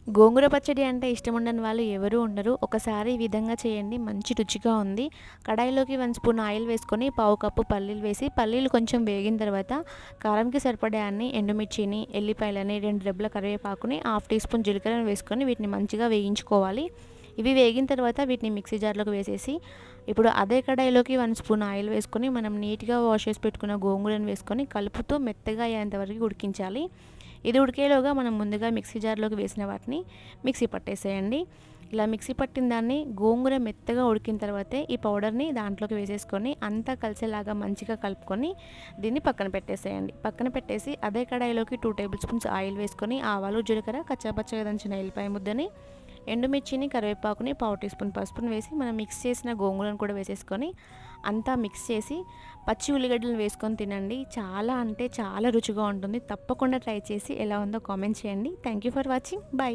గోంగూర పచ్చడి అంటే ఇష్టం ఉండని వాళ్ళు ఎవరూ ఉండరు. ఒకసారి ఈ విధంగా చేయండి, మంచి రుచిగా ఉంది. కడాయిలోకి 1 స్పూన్ ఆయిల్ వేసుకొని పావు కప్పు పల్లీలు వేసి, పల్లీలు కొంచెం వేగిన తర్వాత కారంకి సరిపడే అన్ని ఎండుమిర్చిని, ఎల్లిపాయలని, 2 రెబ్బల కరివేపాకుని, హాఫ్ టీ స్పూన్ జీలకర్రను వేసుకొని వీటిని మంచిగా వేయించుకోవాలి. ఇవి వేగిన తర్వాత వీటిని మిక్సీ జార్లోకి వేసేసి, ఇప్పుడు అదే కడాయిలోకి 1 స్పూన్ ఆయిల్ వేసుకొని మనం నీట్గా వాష్ చేసి పెట్టుకున్న గోంగూరను వేసుకొని కలుపుతూ మెత్తగా అయ్యేంత వరకు ఉడికించాలి. ఇది ఉడికేలోగా మనం ముందుగా మిక్సీ జార్లోకి వేసిన వాటిని మిక్సీ పట్టేసేయండి. ఇలా మిక్సీ పట్టిన దాన్ని గోంగూర మెత్తగా ఉడికిన తర్వాతే ఈ పౌడర్ని దాంట్లోకి వేసేసుకొని అంతా కలిసేలాగా మంచిగా కలుపుకొని దీన్ని పక్కన పెట్టేసేయండి. పక్కన పెట్టేసి అదే కడాయిలోకి 2 టేబుల్ స్పూన్స్ ఆయిల్ వేసుకొని ఆవాలు, జీలకర్ర, కచ్చాపచ్చగా దంచిన ఎల్లిపాయ ముద్దని, ఎండుమిర్చిని, కరివేపాకుని, పావు టీ స్పూన్ పసుపుని వేసి మనం మిక్స్ చేసిన గోంగూరను కూడా వేసేసుకొని అంతా మిక్స్ చేసి పచ్చి ఉల్లిగడ్డలను వేసుకొని తినండి. చాలా అంటే చాలా రుచిగా ఉంటుంది. తప్పకుండా ట్రై చేసి ఎలా ఉందో కామెంట్ చేయండి. Thank you for watching. Bye.